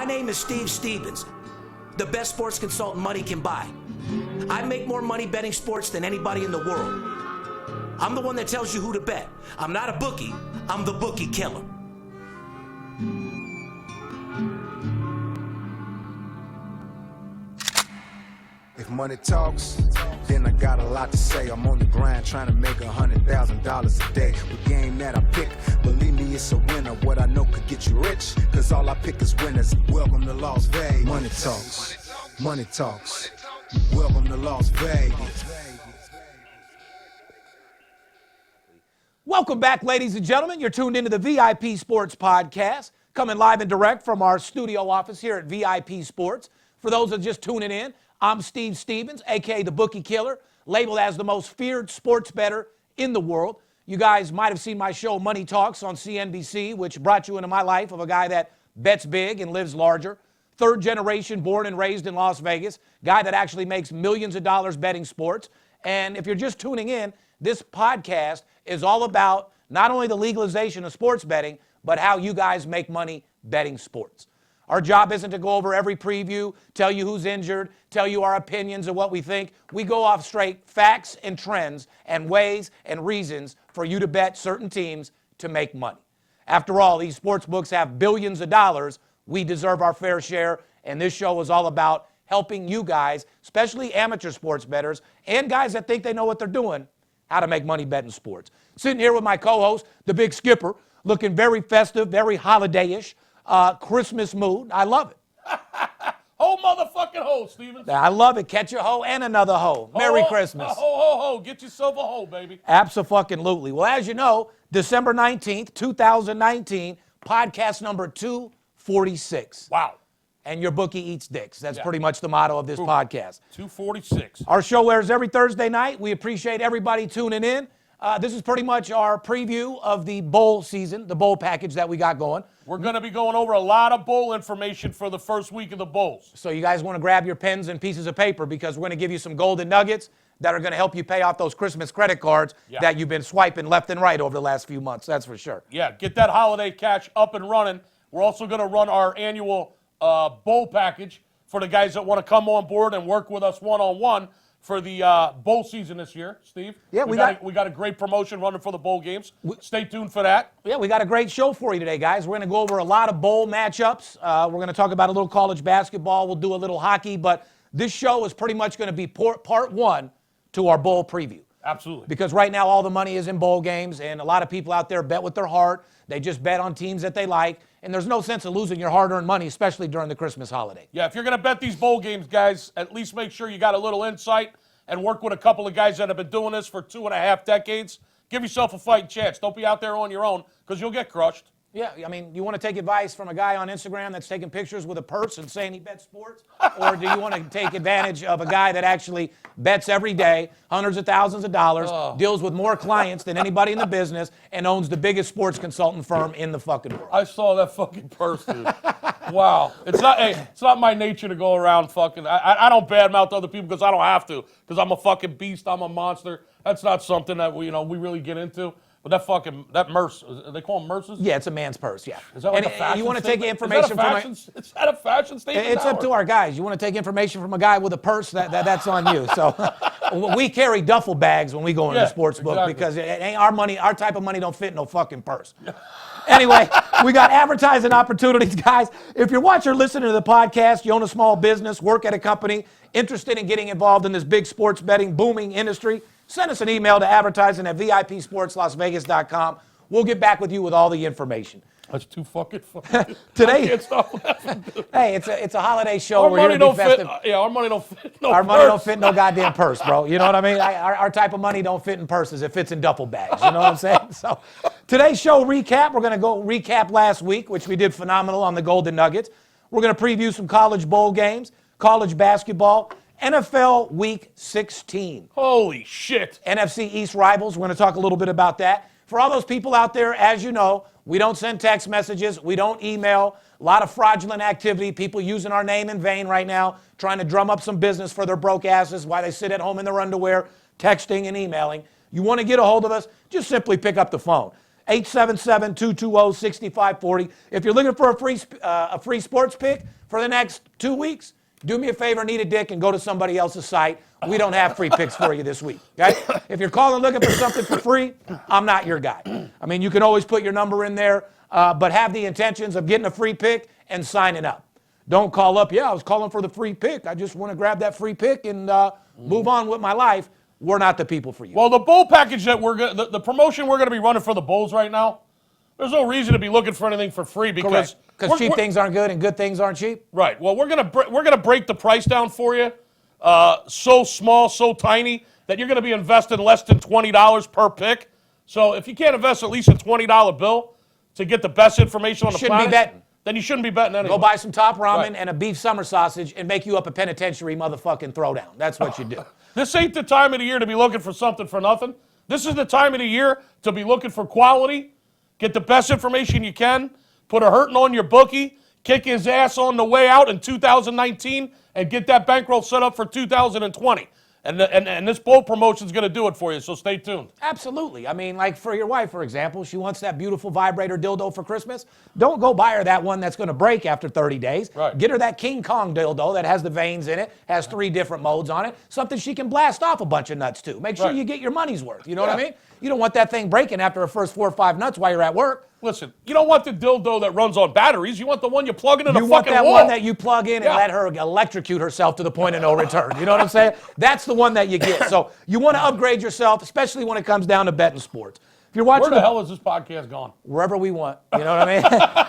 My name is Steve Stevens, the best sports consultant money can buy. I make more money betting sports than anybody in the world. I'm the one that tells you who to bet. I'm not a bookie, I'm the Bookie Killer. If money talks, then I got a lot to say. I'm on the grind trying to make $100,000 a day. The game that I pick, believe me, it's a winner. What I know could get you rich, cause all I pick is winners. Welcome to Las Vegas. Money talks, money talks. Welcome to Las Vegas. Welcome back, ladies and gentlemen. You're tuned into the VIP Sports Podcast, coming live and direct from our studio office here at VIP Sports. For those that are just tuning in, I'm Steve Stevens, a.k.a. the Bookie Killer, labeled as the most feared sports bettor in the world. You guys might have seen my show Money Talks on CNBC, which brought you into my life of a guy that bets big and lives larger. Third generation, born and raised in Las Vegas, guy that actually makes millions of dollars betting sports. And if you're just tuning in, this podcast is all about not only the legalization of sports betting, but how you guys make money betting sports. Our job isn't to go over every preview, tell you who's injured, tell you our opinions of what we think. We go off straight facts and trends and ways and reasons for you to bet certain teams to make money. After all, these sports books have billions of dollars. We deserve our fair share, and this show is all about helping you guys, especially amateur sports bettors and guys that think they know what they're doing, how to make money betting sports. Sitting here with my co-host, the Big Skipper, looking very festive, very holiday-ish. Christmas mood. I love it. Ho motherfucking ho, Stevens. I love it. Catch a hoe and another hoe. Merry Christmas. Ho. Get yourself a hoe, baby. Abso-fucking-lutely. Well, as you know, December 19th, 2019, podcast number 246. Wow. And your bookie eats dicks. That's pretty much the motto of this podcast. 246. Our show airs every Thursday night. We appreciate everybody tuning in. This is pretty much our preview of the bowl season, the bowl package that we got going. We're going to be going over a lot of bowl information for the first week of the bowls. So you guys want to grab your pens and pieces of paper because we're going to give you some golden nuggets that are going to help you pay off those Christmas credit cards that you've been swiping left and right over the last few months. That's for sure. Yeah, get that holiday cash up and running. We're also going to run our annual bowl package for the guys that want to come on board and work with us one-on-one for the bowl season this year, Steve. Yeah, we got a great promotion running for the bowl games. Stay tuned for that. Yeah, we got a great show for you today, guys. We're going to go over a lot of bowl matchups. We're going to talk about a little college basketball. We'll do a little hockey, but this show is pretty much going to be part one to our bowl preview. Absolutely. Because right now all the money is in bowl games, and a lot of people out there bet with their heart. They just bet on teams that they like, and there's no sense of losing your hard-earned money, especially during the Christmas holiday. Yeah, if you're going to bet these bowl games, guys, at least make sure you got a little insight and work with a couple of guys that have been doing this for 2.5 decades. Give yourself a fighting chance. Don't be out there on your own because you'll get crushed. Yeah, I mean, you want to take advice from a guy on Instagram that's taking pictures with a purse and saying he bets sports? Or do you want to take advantage of a guy that actually bets every day, hundreds of thousands of dollars, deals with more clients than anybody in the business, and owns the biggest sports consultant firm in the fucking world? I saw that fucking purse, dude. Wow. It's not my nature to go around fucking. I don't badmouth other people because I don't have to. Because I'm a fucking beast. I'm a monster. That's not something that we really get into. But that merce, they call them merces? Yeah, it's a man's purse, yeah. Is that like a fashion you want to statement? take information Is that a fashion statement? It's up to our guys. You want to take information from a guy with a purse, that's on you. So we carry duffel bags when we go into the sports book because it ain't our money, our type of money don't fit in no fucking purse. Anyway, we got advertising opportunities, guys. If you're watching or listening to the podcast, you own a small business, work at a company, interested in getting involved in this big sports betting booming industry, send us an email to advertising@vipsportslasvegas.com. We'll get back with you with all the information. That's too fucking funny. Today, I can't stop laughing, dude. Hey, it's a holiday show. Our We're money here to be don't festive. fit. Yeah, our money don't fit. No Our purse. money don't fit in no goddamn purse, bro. You know what I mean? Our type of money don't fit in purses. It fits in duffel bags. You know what I'm saying? So today's show recap, we're going to go recap last week, which we did phenomenal on the Golden Nuggets. We're going to preview some college bowl games, college basketball, NFL Week 16. Holy shit. NFC East rivals. We're going to talk a little bit about that. For all those people out there, as you know, we don't send text messages. We don't email. A lot of fraudulent activity. People using our name in vain right now, trying to drum up some business for their broke asses while they sit at home in their underwear, texting and emailing. You want to get a hold of us, just simply pick up the phone. 877-220-6540. If you're looking for a free sports pick for the next 2 weeks, do me a favor, need a dick, and go to somebody else's site. We don't have free picks for you this week, okay? If you're calling looking for something for free, I'm not your guy. I mean, you can always put your number in there, but have the intentions of getting a free pick and signing up. Don't call up, I was calling for the free pick. I just want to grab that free pick and move on with my life. We're not the people for you. Well, the bowl package that the promotion we're going to be running for the Bulls right now, there's no reason to be looking for anything for free because cheap things aren't good and good things aren't cheap. Right. Well, we're gonna break the price down for you, so small, so tiny that you're going to be investing less than $20 per pick. So if you can't invest at least a $20 bill to get the best information on the planet, be betting. Then you shouldn't be betting anyway. Go buy some top ramen and a beef summer sausage and make you up a penitentiary motherfucking throwdown. That's what you do. This ain't the time of the year to be looking for something for nothing. This is the time of the year to be looking for quality, get the best information you can, put a hurting on your bookie, kick his ass on the way out in 2019, and get that bankroll set up for 2020. And this bowl promotion is going to do it for you, so stay tuned. Absolutely. I mean, like for your wife, for example, she wants that beautiful vibrator dildo for Christmas. Don't go buy her that one that's going to break after 30 days. Right. Get her that King Kong dildo that has the veins in it, has 3 different modes on it, something she can blast off a bunch of nuts to. Make sure you get your money's worth. You know what I mean? You don't want that thing breaking after the first 4 or 5 nuts while you're at work. Listen, you don't want the dildo that runs on batteries. You want the one you plug into the fucking wall. You want that wall. one that you plug in and let her electrocute herself to the point of no return. You know what I'm saying? That's the one that you get. So you want to upgrade yourself, especially when it comes down to betting sports. If you're watching Where the hell is this podcast gone? Wherever we want. You know what I mean?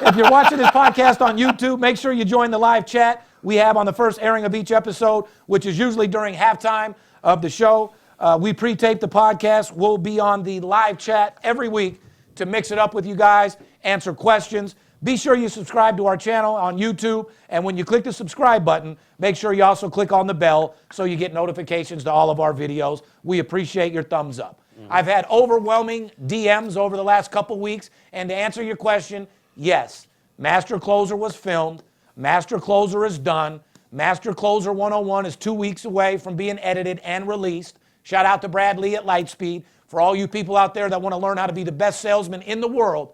If you're watching this podcast on YouTube, make sure you join the live chat we have on the first airing of each episode, which is usually during halftime of the show. We pre-tape the podcast. We'll be on the live chat every week to mix it up with you guys, answer questions. Be sure you subscribe to our channel on YouTube, and when you click the subscribe button, make sure you also click on the bell so you get notifications to all of our videos. We appreciate your thumbs up. I've had overwhelming DMs over the last couple weeks, and to answer your question, yes, Master Closer was filmed. Master Closer is done. Master Closer 101 is 2 weeks away from being edited and released. Shout out to Brad Lee at Lightspeed. For all you people out there that want to learn how to be the best salesman in the world,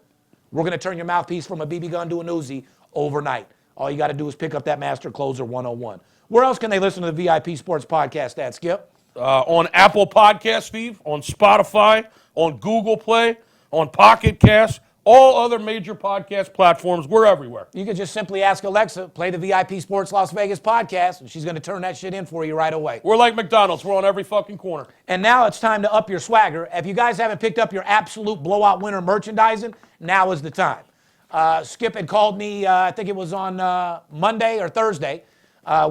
we're going to turn your mouthpiece from a BB gun to an Uzi overnight. All you got to do is pick up that Master Closer 101. Where else can they listen to the VIP Sports Podcast at, Skip? On Apple Podcast, Steve, on Spotify, on Google Play, on Pocket Cast, all other major podcast platforms. We're everywhere. You can just simply ask Alexa, play the VIP Sports Las Vegas podcast, and she's going to turn that shit in for you right away. We're like McDonald's. We're on every fucking corner. And now it's time to up your swagger. If you guys haven't picked up your absolute blowout winner merchandising, now is the time. Skip had called me, I think it was on Monday or Thursday.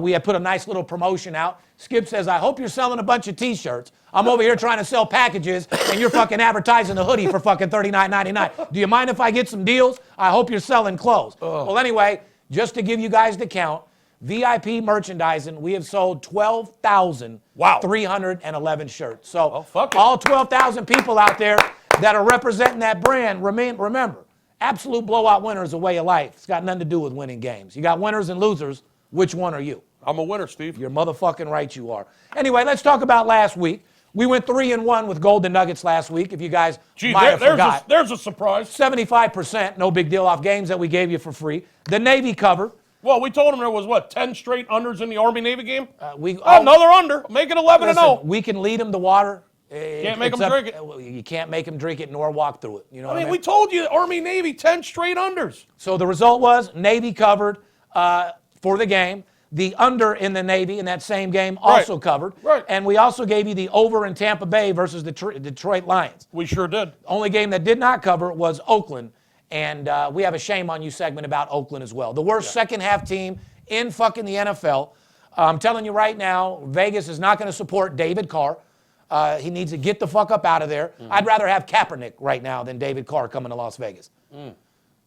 We had put a nice little promotion out. Skip says, I hope you're selling a bunch of T-shirts. I'm over here trying to sell packages, and you're fucking advertising the hoodie for fucking $39.99. Do you mind if I get some deals? I hope you're selling clothes. Well, anyway, just to give you guys the count, VIP merchandising, we have sold 12,311 shirts. So all 12,000 people out there that are representing that brand, remember, absolute blowout winner is a way of life. It's got nothing to do with winning games. You got winners and losers. Which one are you? I'm a winner, Steve. You're motherfucking right you are. Anyway, let's talk about last week. We went 3-1 with Golden Nuggets last week, if you guys might have forgot. There's a surprise. 75%, no big deal, off games that we gave you for free. The Navy covered. Well, we told them there was, 10 straight unders in the Army-Navy game? Another under. Make it 11-0. We can lead them to water. Can't make them drink it. You can't make them drink it nor walk through it. You know what I mean? We told you, Army-Navy, 10 straight unders. So the result was Navy covered for the game. The under in the Navy in that same game also covered. Right. And we also gave you the over in Tampa Bay versus the Detroit Lions. We sure did. Only game that did not cover was Oakland. And we have a shame on you segment about Oakland as well. The worst second half team in fucking the NFL. I'm telling you right now, Vegas is not going to support David Carr. He needs to get the fuck up out of there. I'd rather have Kaepernick right now than David Carr coming to Las Vegas.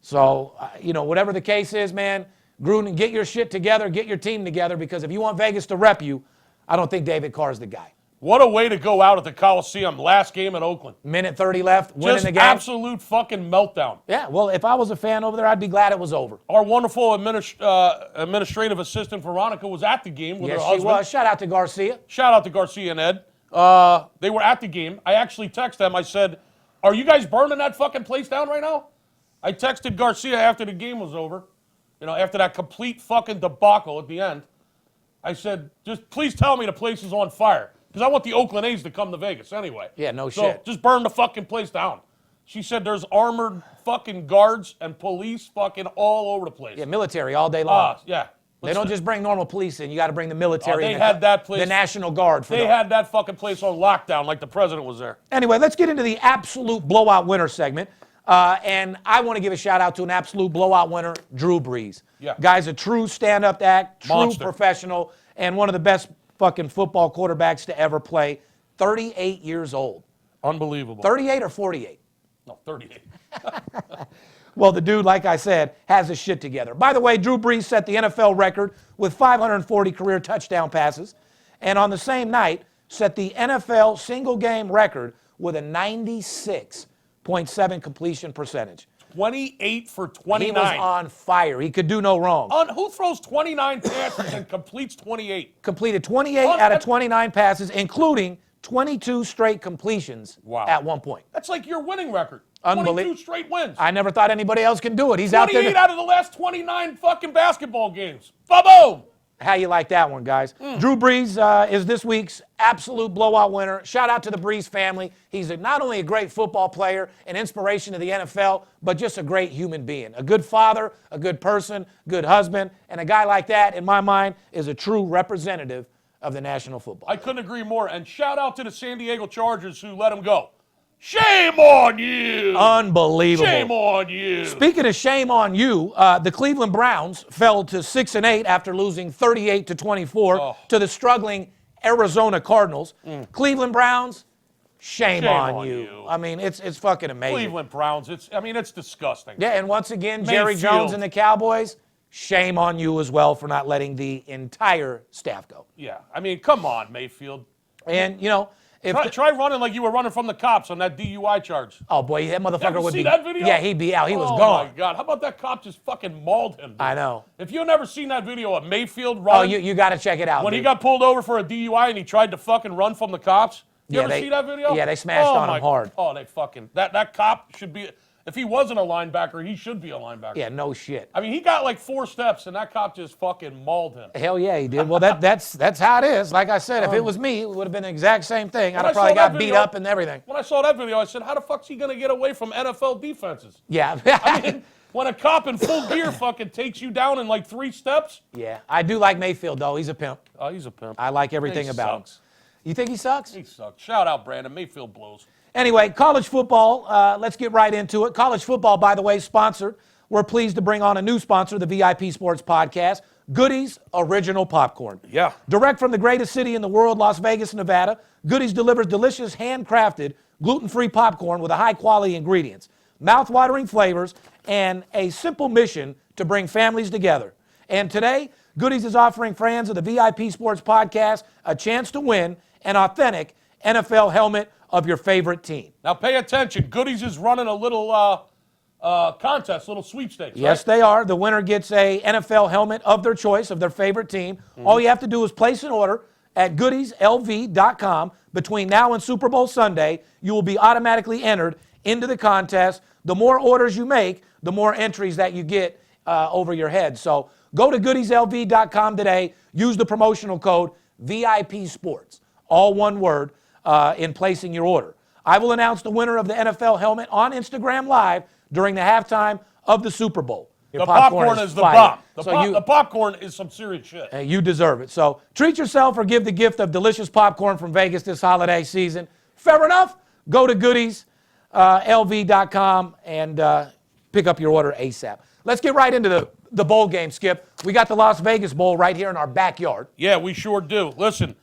So, whatever the case is, man, Gruden, get your shit together, get your team together, because if you want Vegas to rep you, I don't think David Carr is the guy. What a way to go out at the Coliseum, last game at Oakland. Minute 30 left, winning the game. Just absolute fucking meltdown. Yeah, well, if I was a fan over there, I'd be glad it was over. Our wonderful administrative assistant, Veronica, was at the game with her husband. She was. Shout out to Garcia. Shout out to Garcia and Ed. They were at the game. I actually texted them. I said, Are you guys burning that fucking place down right now? I texted Garcia after the game was over, after that complete fucking debacle at the end. I said, just please tell me the place is on fire. Because I want the Oakland A's to come to Vegas anyway. Yeah, no so shit. Just burn the fucking place down. She said there's armored fucking guards and police fucking all over the place. Yeah, military all day long. Yeah. They don't just bring normal police in. You got to bring the military They in. had that place. The National Guard. They had that fucking place on lockdown like the president was there. Anyway, let's get into the absolute blowout winner segment. And I want to give a shout out to an absolute blowout winner, Drew Brees. Yeah. Guy's a true stand-up act, true Monster. professional, and one of the best fucking football quarterbacks to ever play. 38 years old. Unbelievable. 38 or 48? No, 38. Well, the dude, like I said, has his shit together. By the way, Drew Brees set the NFL record with 540 career touchdown passes, and on the same night, set the NFL single-game record with a 96.7 completion percentage. 28 for 29. He was on fire. He could do no wrong. Who throws 29 passes and completes 28? Completed 28 out of 29 passes, including 22 straight completions at one point. That's like your winning record. Unbelievable. 22 straight wins. I never thought anybody else can do it. He's out there. 28 out of the last 29 fucking basketball games. Ba-boom! How you like that one, guys? Drew Brees is this week's absolute blowout winner. Shout out to the Brees family. He's not only a great football player, an inspiration to the NFL, but just a great human being. A good father, a good person, good husband, and a guy like that, in my mind, is a true representative of the National Football I couldn't agree more. And shout out to the San Diego Chargers who let him go. Shame on you! Unbelievable. Shame on you! Speaking of shame on you, the Cleveland Browns fell to 6-8 after losing 38-24 to the struggling Arizona Cardinals. Cleveland Browns, shame on you. I mean, it's fucking amazing. Cleveland Browns, it's disgusting. Yeah, and once again, Jerry Mayfield. Jones and the Cowboys, shame on you as well for not letting the entire staff go. Yeah, I mean, come on, Mayfield. And, Try running like you were running from the cops on that DUI charge. oh, boy, that motherfucker would be. See that video? Yeah, he'd be out. He was Oh, gone. my God. How about that cop just fucking mauled him? Dude? I know. If you've never seen that video of Mayfield Oh, running. you got to check it out. When dude. he got pulled over for a DUI and he tried to fucking run from the cops. You Yeah, ever see that video? yeah, they smashed on him hard. Oh, they fucking. That cop should be. If he wasn't a linebacker, he should be a linebacker. Yeah, no shit. I mean, he got like 4 steps and that cop just fucking mauled him. Hell yeah, he did. Well, that's how it is. Like I said, if it was me, it would have been the exact same thing. I'd have probably got beat up and everything. When I saw that video, I said, how the fuck's he going to get away from NFL defenses? Yeah. I mean, when a cop in full gear fucking takes you down in like 3 steps. Yeah, I do like Mayfield, though. He's a pimp. Oh, he's a pimp. I like everything He about sucks. him. You think he sucks? He sucks. Shout out, Brandon. Mayfield blows. Anyway, college football, let's get right into it. College football, by the way, sponsored. We're pleased to bring on a new sponsor, the VIP Sports Podcast, Goodies Original Popcorn. Yeah. Direct from the greatest city in the world, Las Vegas, Nevada, Goodies delivers delicious, handcrafted, gluten-free popcorn with high-quality ingredients, mouth-watering flavors, and a simple mission to bring families together. And today, Goodies is offering fans of the VIP Sports Podcast a chance to win an authentic NFL helmet of your favorite team. Now pay attention. Goodies is running a little contest, little sweepstakes. Yes, right? they are. The winner gets a NFL helmet of their choice, of their favorite team. All you have to do is place an order at goodieslv.com. Between now and Super Bowl Sunday, you will be automatically entered into the contest. The more orders you make, the more entries that you get over your head. So go to goodieslv.com today. Use the promotional code VIP Sports, all one word, in placing your order. I will announce the winner of the NFL helmet on Instagram Live during the halftime of the Super Bowl. Your The popcorn is the bomb. The popcorn is some serious shit. You deserve it. So treat yourself or give the gift of delicious popcorn from Vegas this holiday season. Fair enough? Go to goodieslv.com and pick up your order ASAP. Let's get right into the bowl game, Skip. We got the Las Vegas Bowl right here in our backyard. Yeah, we sure do. Listen,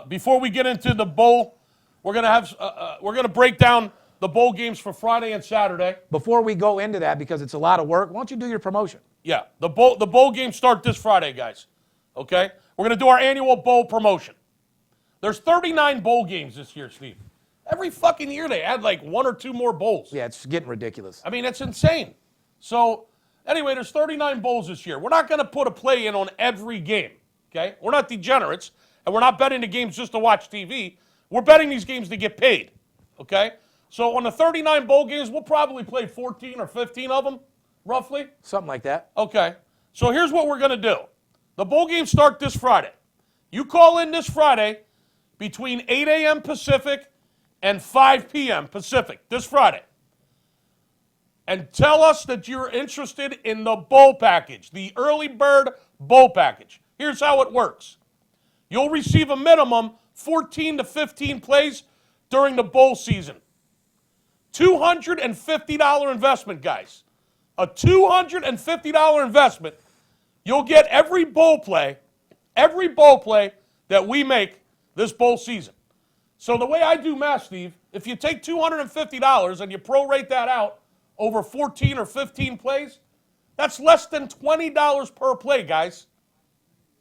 before we get into the bowl, we're gonna break down the bowl games for Friday and Saturday. Before we go into that, because it's a lot of work, why don't you do your promotion? Yeah, the bowl games start this Friday, guys. Okay, we're gonna do our annual bowl promotion. There's 39 bowl games this year, Steve. Every fucking year they add like 1 or 2 more bowls. Yeah, it's getting ridiculous. I mean, it's insane. So anyway, there's 39 bowls this year. We're not gonna put a play in on every game. Okay, we're not degenerates, and we're not betting the games just to watch TV. We're betting these games to get paid. Okay. So on the 39 bowl games, we'll probably play 14 or 15 of them, roughly. Something like that. Okay. So here's what we're going to do. The bowl games start this Friday. You call in this Friday between 8 a.m. Pacific and 5 p.m. Pacific this Friday. And tell us that you're interested in the bowl package, the Earlybird bowl package. Here's how it works. You'll receive a minimum 14 to 15 plays during the bowl season. $250 investment, guys. A $250 investment. You'll get every bowl play that we make this bowl season. So the way I do math, Steve, if you take $250 and you prorate that out over 14 or 15 plays, that's less than $20 per play, guys.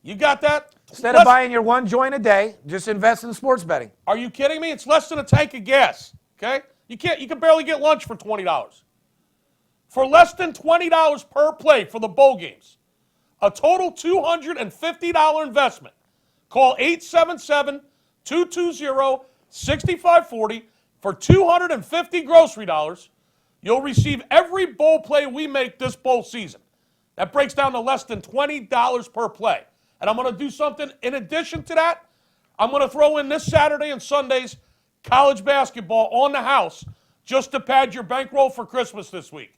You got that? Instead of buying your one joint a day, just invest in sports betting. Are you kidding me? It's less than a tank of gas, okay? You can barely get lunch for $20. For less than $20 per play for the bowl games, a total $250 investment. Call 877-220-6540 for $250 grocery dollars. You'll receive every bowl play we make this bowl season. That breaks down to less than $20 per play. And I'm going to do something in addition to that. I'm going to throw in this Saturday and Sunday's college basketball on the house just to pad your bankroll for Christmas this week.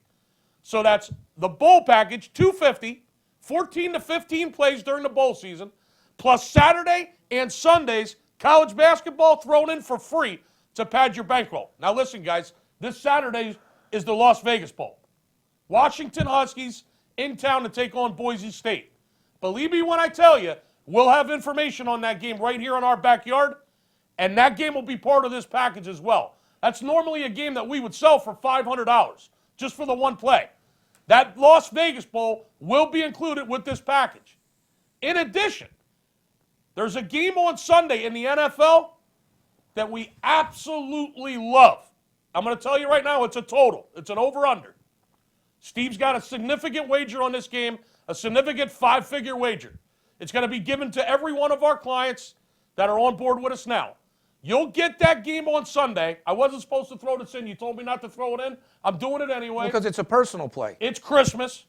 So that's the bowl package, $250, 14 to 15 plays during the bowl season, plus Saturday and Sunday's college basketball thrown in for free to pad your bankroll. Now listen, guys, this Saturday is the Las Vegas Bowl. Washington Huskies in town to take on Boise State. Believe me when I tell you, we'll have information on that game right here in our backyard, and that game will be part of this package as well. That's normally a game that we would sell for $500 just for the one play. That Las Vegas Bowl will be included with this package. In addition, there's a game on Sunday in the NFL that we absolutely love. I'm going to tell you right now, it's a total. It's an over-under. Steve's got a significant wager on this game, a significant five-figure wager. It's going to be given to every one of our clients that are on board with us now. You'll get that game on Sunday. I wasn't supposed to throw this in. You told me not to throw it in. I'm doing it anyway. Because it's a personal play. It's Christmas.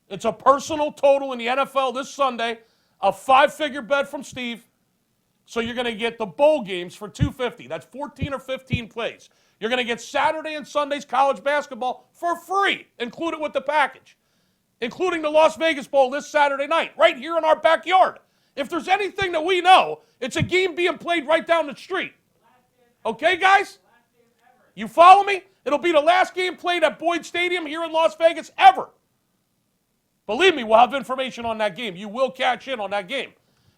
It's a personal total in the NFL this Sunday, a five-figure bet from Steve. So you're going to get the bowl games for $250. That's 14 or 15 plays. You're going to get Saturday and Sunday's college basketball for free, included with the package, including the Las Vegas Bowl this Saturday night, right here in our backyard. If there's anything that we know, it's a game being played right down the street. Okay, guys? You follow me? It'll be the last game played at Boyd Stadium here in Las Vegas ever. Believe me, we'll have information on that game. You will catch in on that game.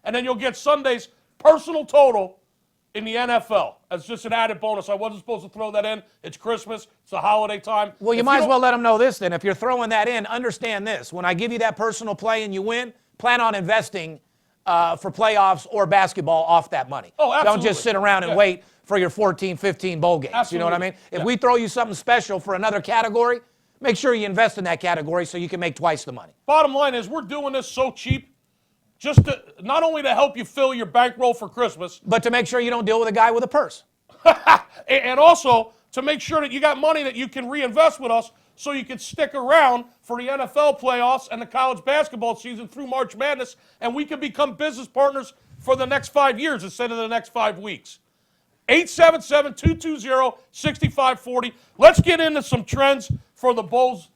And then you'll get Sunday's personal total in the NFL as just an added bonus. I wasn't supposed to throw that in. It's Christmas. It's the holiday time. Well, you might as well let them know this then. If you're throwing that in, understand this. When I give you that personal play and you win, plan on investing for playoffs or basketball off that money. Oh, absolutely. Don't just sit around and wait for your 14, 15 bowl games. Absolutely. You know what I mean? If we throw you something special for another category, make sure you invest in that category so you can make twice the money. Bottom line is we're doing this so cheap just to not only to help you fill your bankroll for Christmas, but to make sure you don't deal with a guy with a purse. and also to make sure that you got money that you can reinvest with us so you can stick around for the NFL playoffs and the college basketball season through March Madness, and we can become business partners for the next 5 years instead of the next 5 weeks. 877-220-6540. Let's get into some trends for the Bulls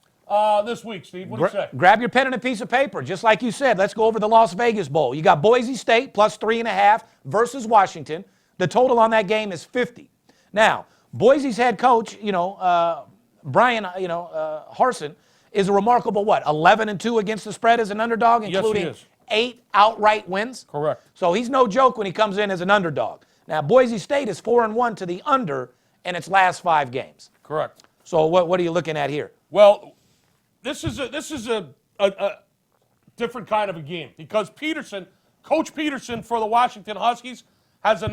this week, Steve. What do you say? Grab your pen and a piece of paper. Just like you said, let's go over the Las Vegas Bowl. You got Boise State plus 3.5 versus Washington. The total on that game is 50. Now, Boise's head coach, Brian, Harsin, is a remarkable, 11-2 against the spread as an underdog, including yes, 8 outright wins. Correct. So he's no joke when he comes in as an underdog. Now, Boise State is 4-1 to the under in its last 5 games. Correct. So what are you looking at here? Well, this is a different kind of a game because Coach Peterson for the Washington Huskies has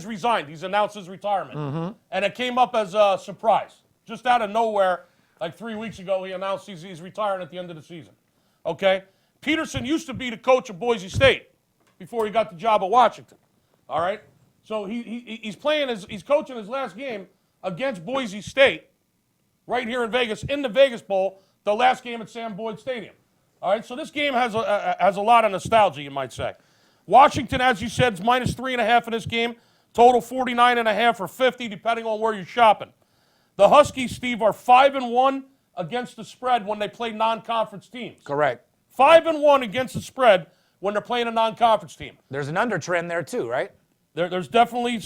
resigned. He's announced his retirement. And it came up as a surprise. Just out of nowhere, like 3 weeks ago, he announced he's retiring at the end of the season. Okay? Peterson used to be the coach of Boise State before he got the job at Washington. All right? So he's coaching his last game against Boise State right here in Vegas, in the Vegas Bowl, the last game at Sam Boyd Stadium. All right, so this game has a lot of nostalgia, you might say. Washington, as you said, is minus 3.5 in this game. Total 49.5 or 50, depending on where you're shopping. The Huskies, Steve, are 5-1 against the spread when they play non-conference teams. Correct. 5-1 against the spread when they're playing a non-conference team. There's an under trend there too, right? There's definitely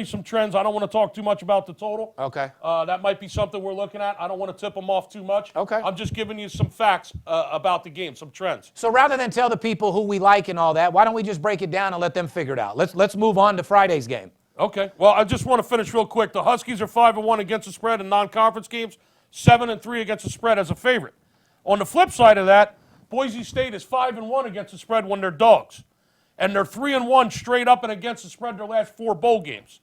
some trends. I don't want to talk too much about the total. Okay. That might be something we're looking at. I don't want to tip them off too much. Okay. I'm just giving you some facts about the game, some trends. So rather than tell the people who we like and all that, why don't we just break it down and let them figure it out? Let's move on to Friday's game. Okay. Well, I just want to finish real quick. The Huskies are 5-1 against the spread in non-conference games, 7-3 against the spread as a favorite. On the flip side of that, Boise State is 5-1 against the spread when they're dogs. And they're 3-1 straight up and against the spread their last 4 bowl games.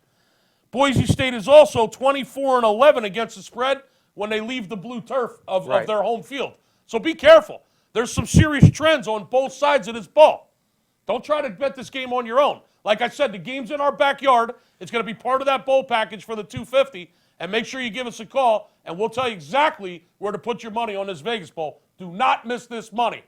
Boise State is also 24-11 against the spread when they leave the blue turf of their home field. So be careful. There's some serious trends on both sides of this ball. Don't try to bet this game on your own. Like I said, the game's in our backyard. It's going to be part of that bowl package for the $250. And make sure you give us a call, and we'll tell you exactly where to put your money on this Vegas Bowl. Do not miss this money.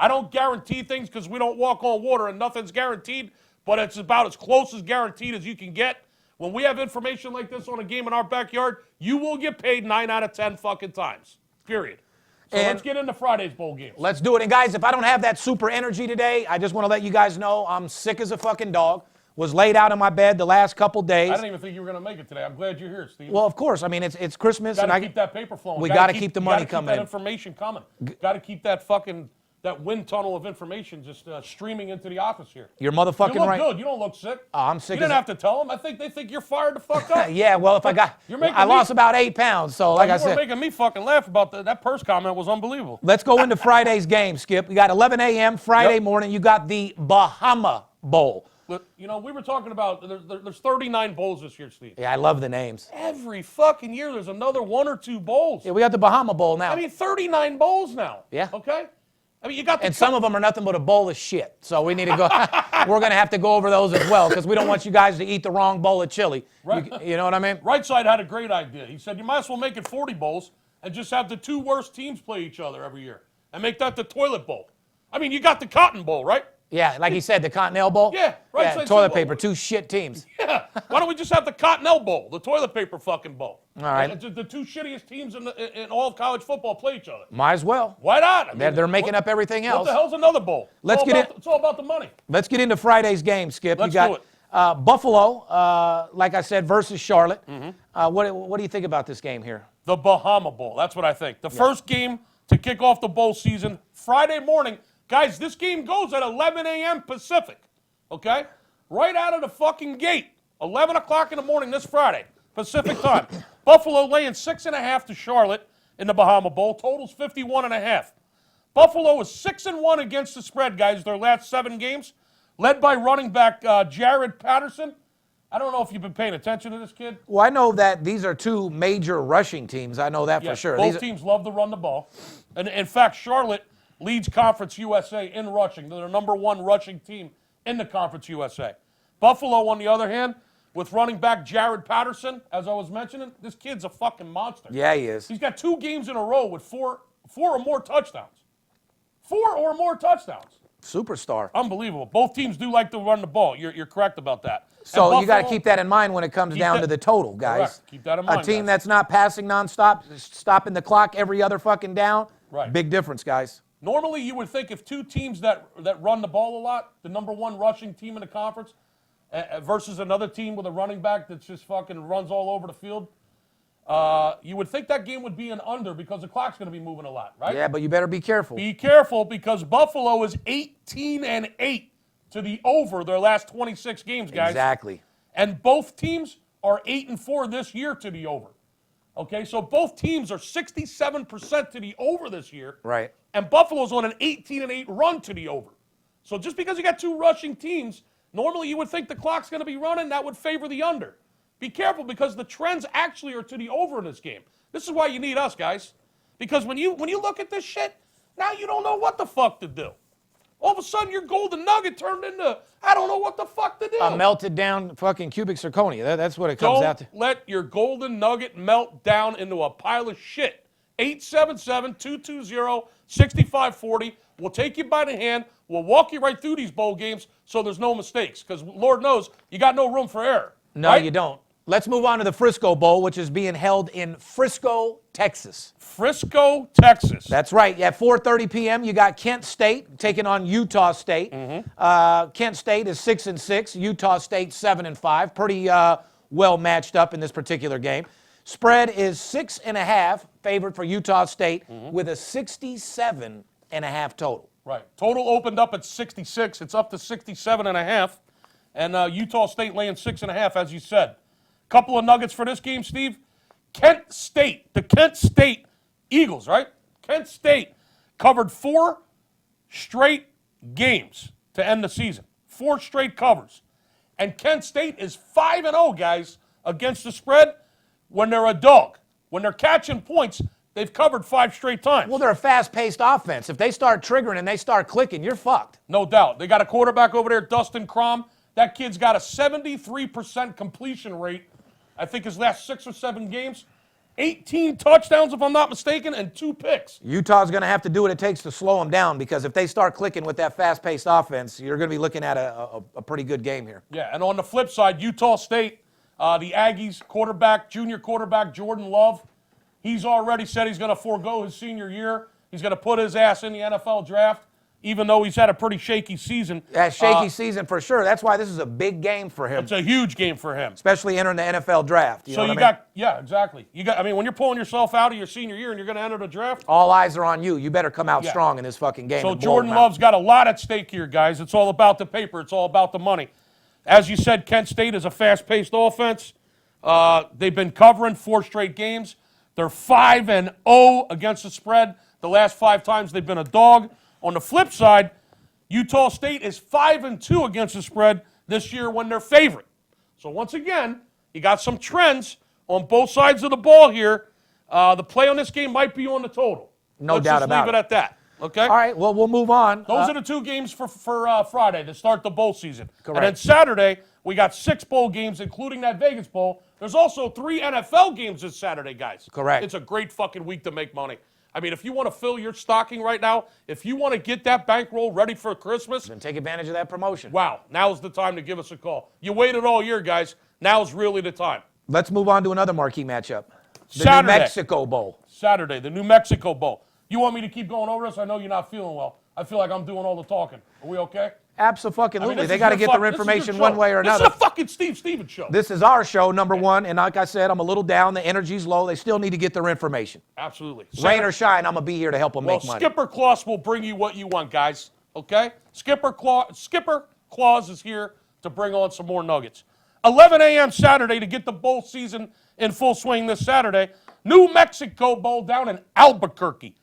I don't guarantee things because we don't walk on water and nothing's guaranteed, but it's about as close as guaranteed as you can get. When we have information like this on a game in our backyard, you will get paid 9 out of 10 fucking times, period. So let's get into Friday's bowl games. Let's do it. And guys, if I don't have that super energy today, I just want to let you guys know I'm sick as a fucking dog. Was laid out in my bed the last couple days. I didn't even think you were going to make it today. I'm glad you're here, Steve. Well, of course. I mean, it's Christmas. Got to keep that paper flowing. We got to keep the money coming in. That information coming. Got to keep that fucking wind tunnel of information just streaming into the office here. You're motherfucking you look right. Good. You don't look sick. Oh, I'm sick. You didn't have to tell them. They think you're fired the fuck up. Yeah, well, if I lost about 8 pounds, so like I said. You were making me fucking laugh about that purse comment was unbelievable. Let's go into Friday's game, Skip. We got 11 a.m. Friday morning. You got the Bahama Bowl. Look, we were talking about there's 39 bowls this year, Steve. Yeah, I love the names. Every fucking year there's another 1 or 2 bowls. Yeah, we got the Bahama Bowl now. I mean, 39 bowls now. Yeah. Okay? I mean, you got and some of them are nothing but a bowl of shit. So we need to go. We're going to have to go over those as well because we don't want you guys to eat the wrong bowl of chili. Right. You know what I mean? Right Side had a great idea. He said you might as well make it 40 bowls and just have the 2 worst teams play each other every year and make that the toilet bowl. I mean, you got the Cotton Bowl, right? Yeah, like he said, the Continental Bowl. Yeah, right. Yeah, toilet paper, 2 shit teams. Yeah. Why don't we just have the Continental Bowl, the toilet paper fucking bowl? All right. The 2 shittiest teams in all of college football play each other. Might as well. Why not? I mean, they're making up everything else. What the hell's another bowl? It's all about the money. Let's get into Friday's game, Skip. Let's do it. Buffalo, like I said, versus Charlotte. Mm-hmm. What do you think about this game here? The Bahama Bowl. That's what I think. The first game to kick off the bowl season, Friday morning. Guys, this game goes at 11 a.m. Pacific, okay? Right out of the fucking gate, 11 o'clock in the morning this Friday, Pacific time. Buffalo laying 6.5 to Charlotte in the Bahama Bowl. Total's 51.5. Buffalo is 6-1 against the spread, guys, their last 7 games, led by running back Jared Patterson. I don't know if you've been paying attention to this kid. Well, I know that these are 2 major rushing teams. I know that for sure. Both teams love to run the ball. And in fact, Charlotte leads Conference USA in rushing. They're the number 1 rushing team in the Conference USA. Buffalo, on the other hand, with running back Jared Patterson, as I was mentioning, this kid's a fucking monster. Yeah, he is. He's got 2 games in a row with four or more touchdowns. 4 or more touchdowns. Superstar. Unbelievable. Both teams do like to run the ball. You're correct about that. So you got to keep that in mind when it comes down to the total, guys. Correct. Keep that in mind, A team guys. that's not passing nonstop, stopping the clock every other fucking down. Right. Big difference, guys. Normally, you would think if 2 teams that run the ball a lot, the number 1 rushing team in the conference, versus another team with a running back that just fucking runs all over the field, you would think that game would be an under because the clock's going to be moving a lot, right? Yeah, but you better be careful. Be careful because Buffalo is 18-8 to the over their last 26 games, guys. Exactly. And both teams are 8-4 this year to the over. Okay, so both teams are 67% to the over this year. Right. And Buffalo's on an 18-8 run to the over. So just because you got 2 rushing teams, normally you would think the clock's going to be running, that would favor the under. Be careful because the trends actually are to the over in this game. This is why you need us, guys. Because when you look at this shit, now you don't know what the fuck to do. All of a sudden, your golden nugget turned into, I don't know what the fuck to do. A melted down fucking cubic zirconia. That's what it comes out to. Don't let your golden nugget melt down into a pile of shit. 877-220-6540. We'll take you by the hand. We'll walk you right through these bowl games so there's no mistakes. Because Lord knows, you got no room for error. No, right? you don't. Let's move on to the Frisco Bowl, which is being held in Frisco, Texas. Frisco, Texas. That's right. At 4:30 p.m., you got Kent State taking on Utah State. Kent State is 6-6. Utah State 7-5. Pretty well matched up in this particular game. Spread is 6.5 favored for Utah State with a 67.5 total. Right. Total opened up at 66. It's up to 67.5. And Utah State laying 6.5, as you said. Couple of nuggets for this game, Steve. Kent State, the Kent State Eagles, right? Kent State covered 4 straight games to end the season. 4 straight covers. And Kent State is 5-0, guys, against the spread when they're a dog. When they're catching points, they've covered 5 straight times. Well, they're a fast-paced offense. If they start triggering and they start clicking, you're fucked. No doubt. They got a quarterback over there, Dustin Crum. That kid's got a 73% completion rate. I think his last 6 or 7 games, 18 touchdowns, if I'm not mistaken, and 2 picks. Utah's going to have to do what it takes to slow them down because if they start clicking with that fast-paced offense, you're going to be looking at a pretty good game here. Yeah, and on the flip side, Utah State, the Aggies junior quarterback Jordan Love, he's already said he's going to forego his senior year. He's going to put his ass in the NFL draft, even though he's had a pretty shaky season. That shaky season for sure. That's why this is a big game for him. It's a huge game for him. Especially entering the NFL draft. Yeah, exactly. When you're pulling yourself out of your senior year and you're going to enter the draft. All eyes are on you. You better come out strong in this fucking game. So Jordan Love's got a lot at stake here, guys. It's all about the paper. It's all about the money. As you said, Kent State is a fast-paced offense. They've been covering 4 straight games. They're 5-0 against the spread. The last 5 times they've been a dog. On the flip side, Utah State is 5-2 against the spread this year when they're favorite. So once again, you got some trends on both sides of the ball here. The play on this game might be on the total. No doubt about it. Let's just leave it at that. Okay? All right, well, we'll move on. Those are the 2 games for Friday to start the bowl season. Correct. And then Saturday, we got 6 bowl games, including that Vegas Bowl. There's also 3 NFL games this Saturday, guys. Correct. It's a great fucking week to make money. I mean, if you want to fill your stocking right now, if you want to get that bankroll ready for Christmas, Then take advantage of that promotion. wow, now's the time to give us a call. You waited all year, guys. Now's really the time. Let's move on to another marquee matchup. The Saturday. New Mexico Bowl. Saturday, the New Mexico Bowl. You want me to keep going over this? I know you're not feeling well. I feel like I'm doing all the talking. Are we okay? Absolutely. This They is got to your get their this is your information show. one way or This another. is a fucking Steve Stevens show. This is our show, number 1, and like I said, I'm a little down. The energy's low. They still need to get their information. Absolutely. Rain or shine, I'm going to be here to help them Well, make money. Skipper Claus will bring you what you want, guys. Okay? Skipper Claus is here to bring on some more nuggets. 11 a.m. Saturday to get the bowl season in full swing this Saturday. New Mexico Bowl down in Albuquerque.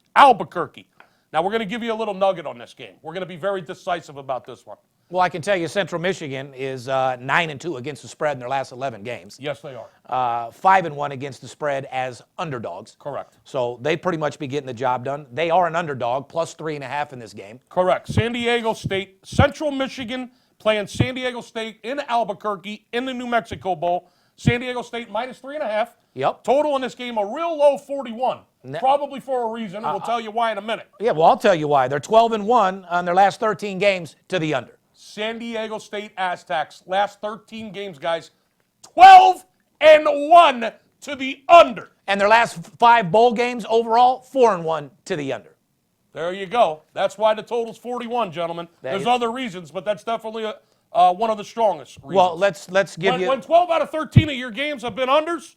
Now, we're going to give you a little nugget on this game. We're going to be very decisive about this one. Well, I can tell you Central Michigan is 9-2 against the spread in their last 11 games. Yes, they are. 5-1 against the spread as underdogs. Correct. So they pretty much be getting the job done. They are an underdog, plus 3.5 in this game. Correct. San Diego State, Central Michigan playing San Diego State in Albuquerque in the New Mexico Bowl. San Diego State minus 3.5. Yep. Total in this game, a real low 41. Probably for a reason. We'll tell you why in a minite. Yeah, well, I'll tell you why. They're 12-1 on their last 13 games to the under. San Diego State Aztecs, last 13 games, guys, 12-1 to the under. And their last 5 bowl games overall, 4-1 to the under. There you go. That's why the total's 41, gentlemen. There's other reasons, but that's definitely one of the strongest reasons. Well, let's give you... When 12 out of 13 of your games have been unders,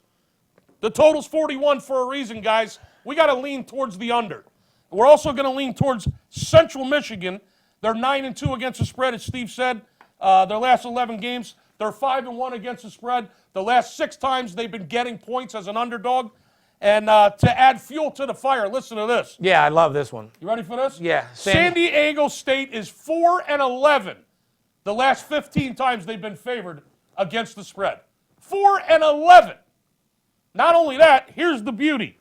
the total's 41 for a reason, guys. We got to lean towards the under. We're also going to lean towards Central Michigan. They're 9-2 against the spread, as Steve said. Their last 11 games, they're 5-1 against the spread. The last 6 times they've been getting points as an underdog. And to add fuel to the fire, listen to this. Yeah, I love this one. You ready for this? Yeah. San Diego State is 4-11 the last 15 times they've been favored against the spread. 4-11. Not only that, here's the beauty.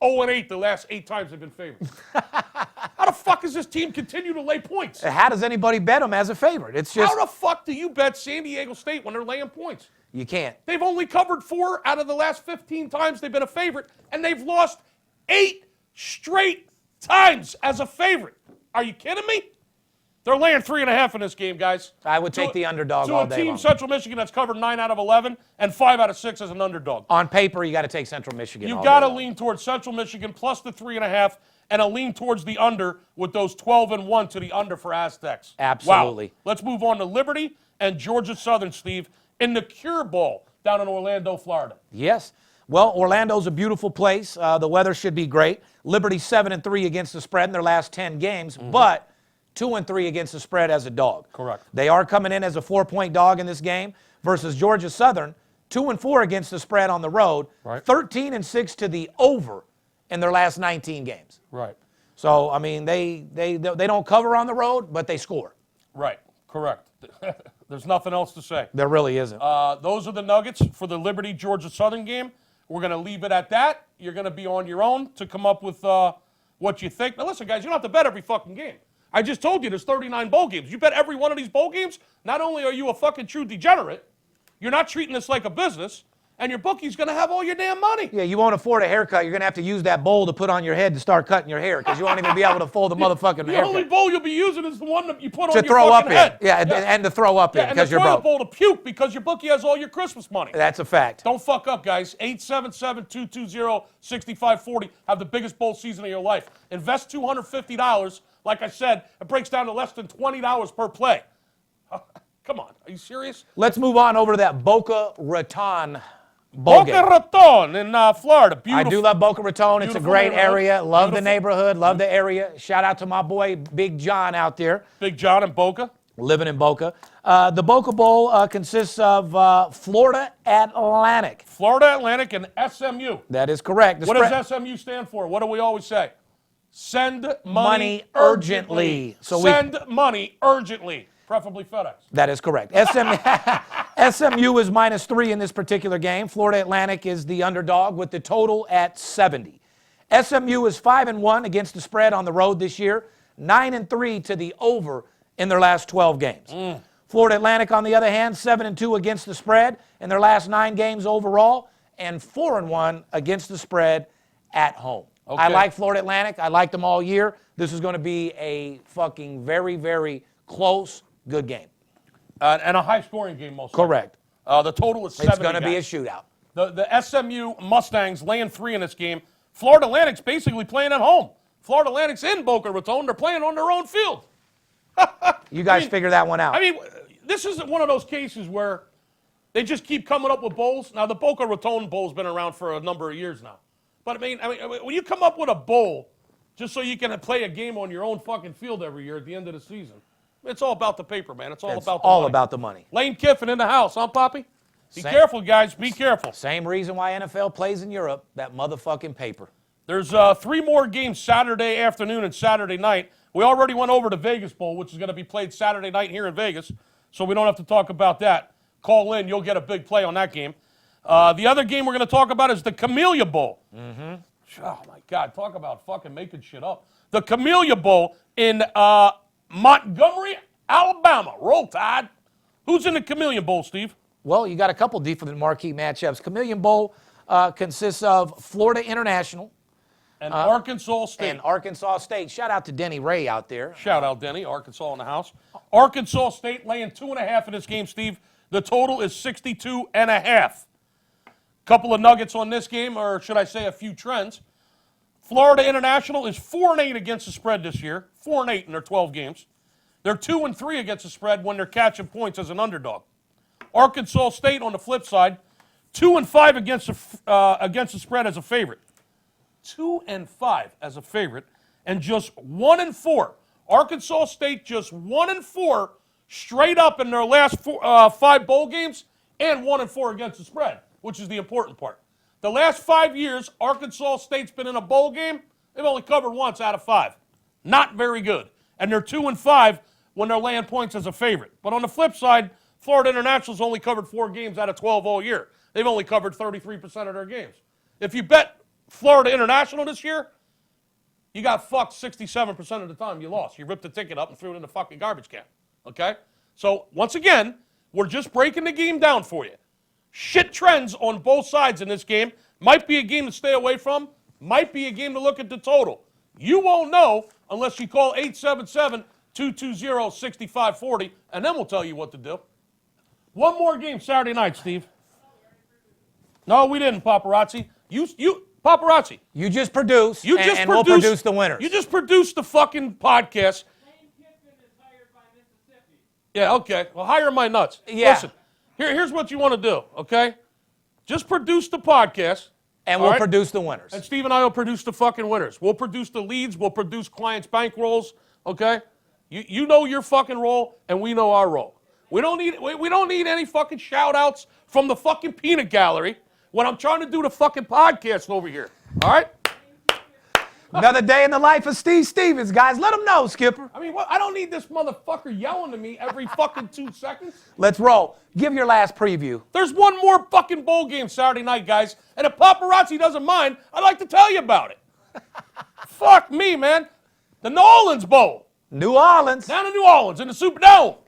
0-8 the last 8 times they've been favored. How the fuck fuck does this team continue to lay points? How does anybody bet them as a favorite? It's just How the fuck do you bet San Diego State when they're laying points? you can't. They've only covered 4 out of the last 15 times they've been a favorite, and they've lost 8 straight times as a favorite. Are you kidding me? They're laying 3.5 in this game, guys. I would take the underdog all day To a team, long. Central Michigan, that's covered 9 out of 11 and 5 out of 6 as an underdog. On paper, you got to take Central Michigan. You all got day to long. lean towards Central Michigan plus the 3.5 and a lean towards the under with those 12-1 to the under for Aztecs. Absolutely. Wow. Let's move on to Liberty and Georgia Southern, Steve, in the Cure Bowl down in Orlando, Florida. Yes. Well, Orlando's a beautiful place. The weather should be great. Liberty 7-3 against the spread in their last 10 games, but 2-3 against the spread as a dog. Correct. They are coming in as a 4-point dog in this game versus Georgia Southern, 2-4 against the spread on the road, Right. 13-6 to the over in their last 19 games. Right. So, I mean, they don't cover on the road, but they score. Right. Correct. There's nothing else to say. There really isn't. Those are the nuggets for the Liberty Georgia Southern game. We're going to leave it at that. You're going to be on your own to come up with what you think. Now, listen, guys, you don't have to bet every fucking game. I just told you there's 39 bowl games. You bet every one of these bowl games, not only are you a fucking true degenerate, you're not treating this like a business, and your bookie's going to have all your damn money. Yeah, you won't afford a haircut. You're going to have to use that bowl to put on your head to start cutting your hair because you won't even be able to fold the motherfucking The haircut. only bowl you'll be using is the one that you put To on your throw up fucking in. head. Yeah, and to throw up in and because the you're toilet broke. bowl to puke because your bookie has all your Christmas money. That's a fact. Don't fuck up, guys. 877-220-6540. Have the biggest bowl season of your life. Invest $250. Like I said, it breaks down to less than $20 per play. Come on. Are you serious? Let's move on over to that Boca Raton bowl Boca game. Raton in Florida. Beautiful. I do love Boca Raton. It's a Beautiful great neighborhood. area. Love the Beautiful. neighborhood. Love the area. Shout out to my boy Big John out there Big John and Boca. living in Boca. The Boca Bowl consists of Florida Atlantic. Florida Atlantic and SMU. That is correct. The What spread- does SMU stand for? What do we always say? Send money, Money urgently. So we- Send money urgently. Preferably FedEx. That is correct. SMU is -3 in this particular game. Florida Atlantic is the underdog with the total at 70. SMU is 5-1 against the spread on the road this year, 9-3 to the over in their last 12 games. Florida Atlantic, on the other hand, 7-2 against the spread in their last 9 games overall, and 4-1 against the spread at home. Okay. I like Florida Atlantic. I liked them all year. This is going to be a fucking very, very close, good game. And a high-scoring game, most likely. Correct. The total is 70. It's going to be a guys. shootout. The SMU Mustangs laying 3 in this game. Florida Atlantic's basically playing at home. Florida Atlantic's in Boca Raton. They're playing on their own field. You guys figure that one out. I mean, this isn't one of those cases where they just keep coming up with bowls. Now, the Boca Raton Bowl's been around for a number of years now. But, I mean, when you come up with a bowl just so you can play a game on your own fucking field every year at the end of the season, it's all about the paper, man. It's all It's about the all money. about the money. Lane Kiffin in the house, huh, Poppy? Be Same. careful, guys. Be careful. Same reason why NFL plays in Europe, that motherfucking paper. There's 3 more games Saturday afternoon and Saturday night. We already went over the Vegas Bowl, which is going to be played Saturday night here in Vegas, so we don't have to talk about that. Call in. You'll get a big play on that game. The other game we're going to talk about is the Camellia Bowl. Oh, my God. Talk about fucking making shit up. The Camellia Bowl in Montgomery, Alabama. Roll Tide. Who's in the Chameleon Bowl, Steve? Well, you got a couple different marquee matchups. Chameleon Bowl consists of Florida International And Arkansas State. and Arkansas State. Shout out to Denny Ray out there. Shout out, Denny. Arkansas in the house. Arkansas State laying 2.5 in this game, Steve. The total is 62.5. Couple of nuggets on this game, or should I say a few trends. Florida International is 4-8 against the spread this year. 4-8 in their 12 games. They're 2-3 against the spread when they're catching points as an underdog. Arkansas State, on the flip side, 2-5 against the spread as a favorite. 2-5 as a favorite, and just 1-4. Arkansas State just 1-4 straight up in their last 5 bowl games, and 1-4 against the spread, which is the important part. The last 5 years, Arkansas State's been in a bowl game. They've only covered once out of 5. Not very good. And they're 2-5 when they're laying points as a favorite. But on the flip side, Florida International's only covered 4 games out of 12 all year. They've only covered 33% of their games. If you bet Florida International this year, you got fucked 67% of the time you lost. You ripped the ticket up and threw it in the fucking garbage can. Okay? So, once again, we're just breaking the game down for you. Shit trends on both sides in this game. Might be a game to stay away from. Might be a game to look at the total. You won't know unless you call 877-220-6540, and then we'll tell you what to do. One more game Saturday night, Steve. No, we didn't, Paparazzi. You, Paparazzi. You just produce, and we'll produced, produce the winners. You just produced the fucking podcast. Yeah, okay. Well, hire my nuts. Yeah. Listen, here's what you want to do, okay? Just produce the podcast. And we'll produce the winners. And Steve and I will produce the fucking winners. We'll produce the leads. We'll produce clients' bankrolls, okay? You know your fucking role, and we know our role. We don't need any fucking shout-outs from the fucking peanut gallery when I'm trying to do the fucking podcast over here, all right? Another day in the life of Steve Stevens, guys. Let him know, Skipper. I mean, I don't need this motherfucker yelling to me every fucking 2 seconds. Let's roll. Give your last preview. There's one more fucking bowl game Saturday night, guys. And if Paparazzi doesn't mind, I'd like to tell you about it. Fuck me, man. The New Orleans Bowl. New Orleans. Down in New Orleans in the Superdome.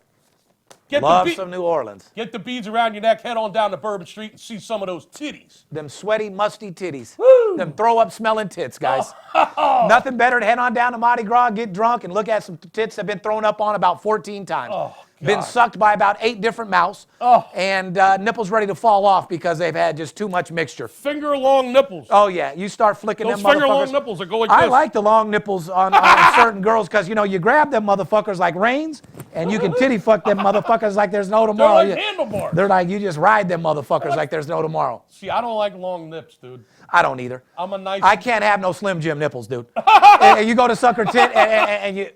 Love some New Orleans. Get the beads around your neck, head on down to Bourbon Street and see some of those titties. Them sweaty, musty titties. Woo! Them throw-up smelling tits, guys. Nothing better to head on down to Mardi Gras, get drunk, and look at some tits that have been thrown up on about 14 times. Oh, been sucked by about 8 different mouths. Oh. And nipples ready to fall off because they've had just too much mixture. Finger-long nipples. Oh, yeah. You start flicking those them motherfuckers. finger-long nipples that go like this. I like the long nipples on certain girls because, you know, you grab them motherfuckers like reins, and you can titty fuck them motherfuckers like there's no tomorrow. They're like handlebars. They're like, you just ride them motherfuckers like there's no tomorrow. See, I don't like long nips, dude. I don't either. I'm a nice... I can't have no Slim Jim nipples, dude. and you go to suck her tit, and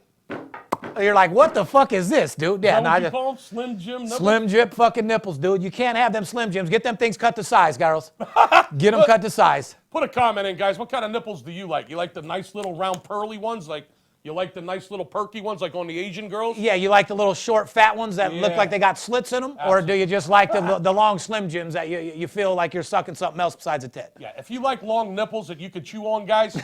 you're like, what the fuck is this, dude? Yeah, is that what you call them? Slim Jim nipples? Slim Jim fucking nipples, dude. You can't have them Slim Jims. Get them things cut to size, girls. Get them cut to size. Put a comment in, guys. What kind of nipples do you like? You like the nice little round pearly ones? Like, you like the nice little perky ones like on the Asian girls? Yeah, you like the little short fat ones that look like they got slits in them? Absolutely. Or do you just like the long Slim Jims that you feel like you're sucking something else besides a tit? Yeah, if you like long nipples that you could chew on, guys,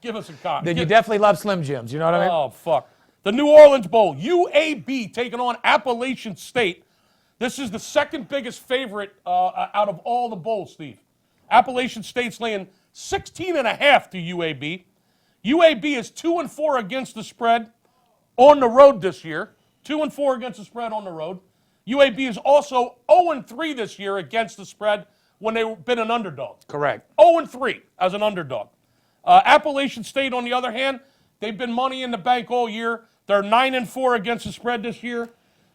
give us a comment. Then you definitely love Slim Jims, you know what I mean? Oh, fuck. The New Orleans Bowl, UAB taking on Appalachian State. This is the second biggest favorite out of all the bowls, Steve. Appalachian State's laying 16.5 to UAB. UAB is 2-4 against the spread on the road this year. 2-4 against the spread on the road. UAB is also 0-3 this year against the spread when they've been an underdog. Correct. 0-3 as an underdog. Appalachian State, on the other hand, they've been money in the bank all year. They're 9-4 against the spread this year.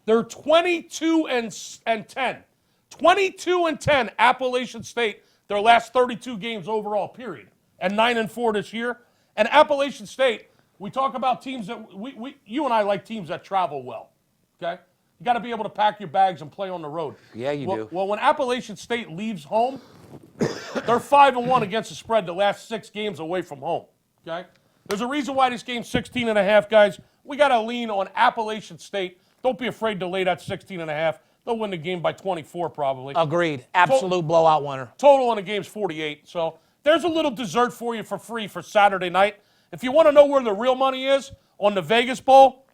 They're 22-10. 22-10 Appalachian State, their last 32 games overall, period. And 9-4 this year. And Appalachian State, we talk about teams that you and I like teams that travel well. Okay? You got to be able to pack your bags and play on the road. Yeah, you do. Well, when Appalachian State leaves home, they're 5-1 against the spread the last 6 games away from home. Okay? There's a reason why this game's 16.5, guys. We got to lean on Appalachian State. Don't be afraid to lay that 16.5. They'll win the game by 24 probably. Agreed. Absolute blowout winner. Total on the game's 48. So there's a little dessert for you for free for Saturday night. If you want to know where the real money is on the Vegas Bowl,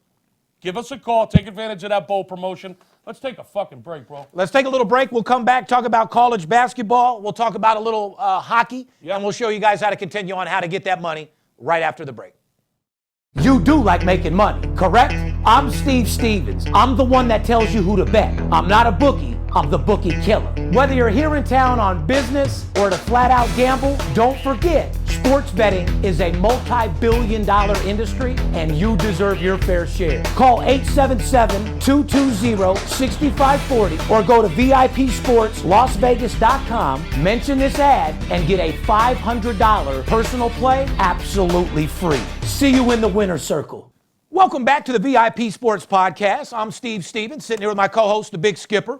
give us a call. Take advantage of that bowl promotion. Let's take a fucking break, bro. Let's take a little break. We'll come back, talk about college basketball. We'll talk about a little hockey. Yeah. And we'll show you guys how to continue on how to get that money right after the break. You do like making money, correct? I'm Steve Stevens. I'm the one that tells you who to bet. I'm not a bookie. I'm the Bookie Killer. Whether you're here in town on business or to flat out gamble, don't forget, sports betting is a multi-billion-dollar industry and you deserve your fair share. Call 877-220-6540 or go to VIPSportsLasVegas.com, mention this ad, and get a $500 personal play absolutely free. See you in the winner's circle. Welcome back to the VIP Sports Podcast. I'm Steve Stevens, sitting here with my co-host, the Big Skipper.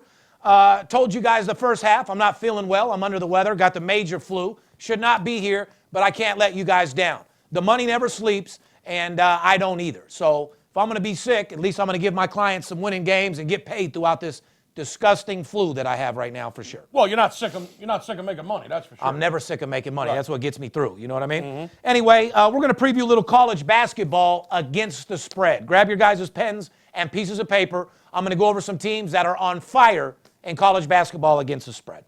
Told you guys the first half, I'm not feeling well. I'm under the weather, got the major flu. Should not be here, but I can't let you guys down. The money never sleeps, and I don't either. So if I'm going to be sick, at least I'm going to give my clients some winning games and get paid throughout this disgusting flu that I have right now for sure. Well, you're not sick of making money, that's for sure. I'm never sick of making money. Right. That's what gets me through. You know what I mean? Anyway, we're going to preview a little college basketball against the spread. Grab your guys' pens and pieces of paper. I'm going to go over some teams that are on fire in college basketball against the spread.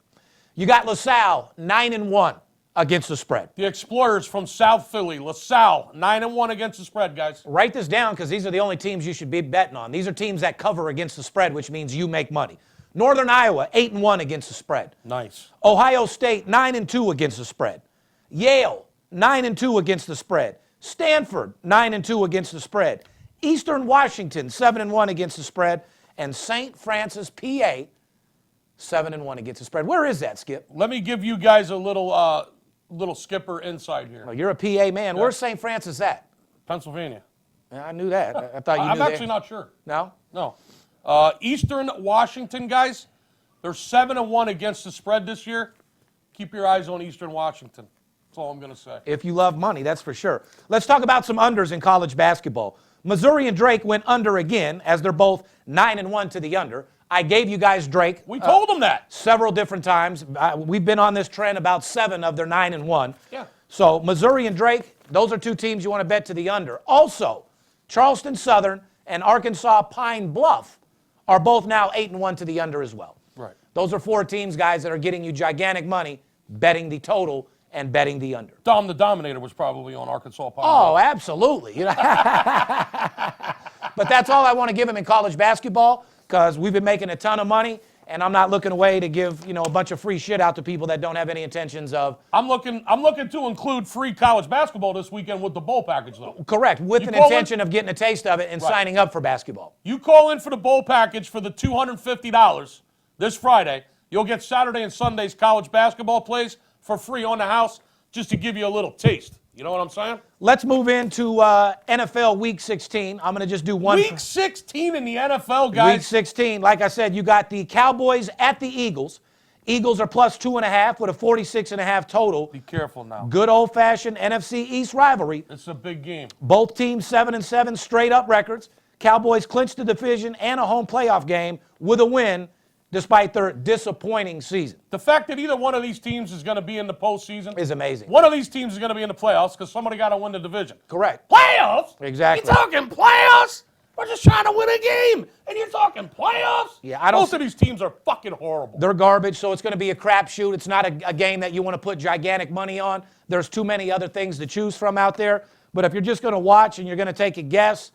You got LaSalle, 9-1 against the spread. The Explorers from South Philly, LaSalle, 9-1 against the spread, guys. Write this down because these are the only teams you should be betting on. These are teams that cover against the spread, which means you make money. Northern Iowa, 8-1 against the spread. Nice. Ohio State, 9-2 against the spread. Yale, 9-2 against the spread. Stanford, 9-2 against the spread. Eastern Washington, 7-1 against the spread. And St. Francis, PA, 7-1 against the spread. Where is that, Skip? Let me give you guys a little skipper insight here. Oh, you're a PA man. Where's St. Francis at? Pennsylvania. Yeah, I knew that. I thought you knew I'm that. actually not sure. No? No. Eastern Washington, guys, they're 7-1 against the spread this year. Keep your eyes on Eastern Washington. That's all I'm going to say. If you love money, that's for sure. Let's talk about some unders in college basketball. Missouri and Drake went under again, as they're both 9-1 to the under. I gave you guys Drake. We told them that. Several different times. We've been on this trend about 7 of their 9-1. Yeah. So Missouri and Drake, those are two teams you want to bet to the under. Also, Charleston Southern and Arkansas Pine Bluff are both now 8-1 to the under as well. Right. Those are 4 teams, guys, that are getting you gigantic money betting the total and betting the under. Dom the Dominator was probably on Arkansas Pine Oh, Bluff. absolutely. But that's all I want to give him in college basketball because we've been making a ton of money, and I'm not looking away to give a bunch of free shit out to people that don't have any intentions of. I'm looking to include free college basketball this weekend with the bowl package, though. Correct, with You an call intention of getting a taste of it and signing up for basketball. You call in for the bowl package for the $250 this Friday. You'll get Saturday and Sunday's college basketball plays for free on the house just to give you a little taste. You know what I'm saying? Let's move into NFL Week 16. I'm going to just do one. Week 16 in the NFL, guys. Week 16, like I said, you got the Cowboys at the Eagles. Eagles are plus 2.5 with a 46.5 total. Be careful now. Good old-fashioned NFC East rivalry. It's a big game. Both teams 7-7 straight-up records. Cowboys clinched the division and a home playoff game with a win despite their disappointing season. The fact that either one of these teams is going to be in the postseason Is amazing. One of these teams is going to be in the playoffs because somebody got to win the division. Correct. Playoffs? Exactly. You talking playoffs? We're just trying to win a game, and you're talking playoffs? Yeah, I don't Most of these teams are fucking horrible. They're garbage, so it's going to be a crapshoot. It's not a game that you want to put gigantic money on. There's too many other things to choose from out there. But if you're just going to watch and you're going to take a guess,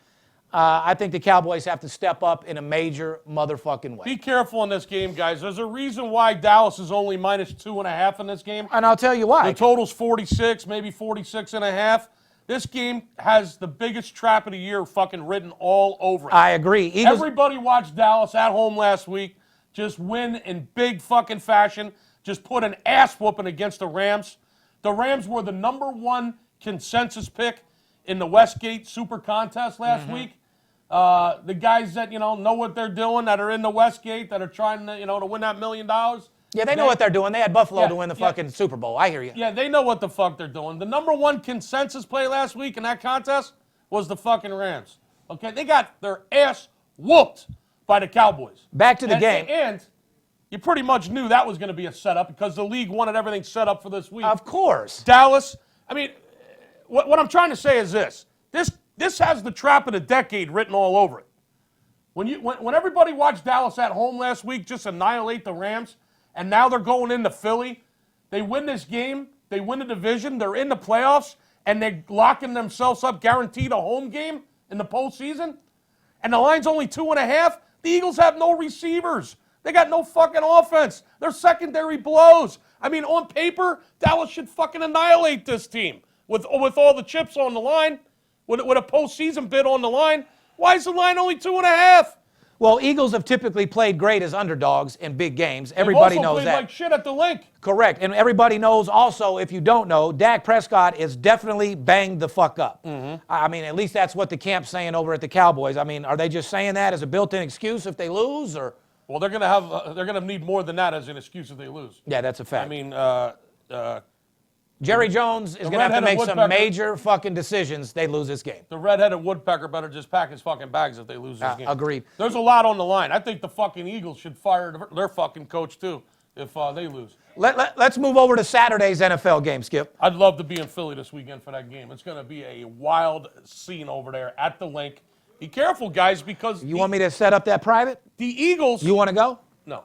I think the Cowboys have to step up in a major motherfucking way. Be careful in this game, guys. There's a reason why Dallas is only minus 2.5 in this game. And I'll tell you why. The total's 46, maybe 46.5. This game has the biggest trap of the year fucking written all over it. I agree. Eagles, Everybody watched Dallas at home last week just win in big fucking fashion, just put an ass whooping against the Rams. The Rams were the #1 consensus pick in the Westgate Super Contest last week. The guys that, know what they're doing, that are in the Westgate, that are trying to, to win that $1 million. yeah, they know what they're doing. They had Buffalo Yeah, to win the yeah. fucking Super Bowl. I hear you. Yeah, they know what the fuck they're doing. The #1 consensus play last week in that contest was the fucking Rams. Okay, they got their ass whooped by the Cowboys. Back to the game. And you pretty much knew that was going to be a setup because the league wanted everything set up for this week. Of course. Dallas, I mean, what I'm trying to say is this. This has the trap of the decade written all over it. When everybody watched Dallas at home last week just annihilate the Rams, and now they're going into Philly, they win this game, they win the division, they're in the playoffs, and they're locking themselves up, guaranteed a home game in the postseason, and the line's only 2.5, the Eagles have no receivers. They got no fucking offense. Their secondary blows. I mean, on paper, Dallas should fucking annihilate this team with all the chips on the line, with a postseason bid on the line. Why is the line only 2.5? Well, Eagles have typically played great as underdogs in big games. They've Everybody also knows played that. like shit at the link. Correct. And everybody knows also, if you don't know, Dak Prescott is definitely banged the fuck up. I mean, at least that's what the camp's saying over at the Cowboys. I mean, are they just saying that as a built-in excuse if they lose, or? Well, they're gonna need more than that as an excuse if they lose. Yeah, that's a fact. I mean, Jerry Jones is going to have to make some major fucking decisions. They lose this game. The redheaded woodpecker better just pack his fucking bags if they lose this game. Agreed. There's a lot on the line. I think the fucking Eagles should fire their fucking coach too if they lose. Let's move over to Saturday's NFL game, Skip. I'd love to be in Philly this weekend for that game. It's going to be a wild scene over there at the link. Be careful, guys, because... You want me to set up that private? The Eagles... You want to go? No.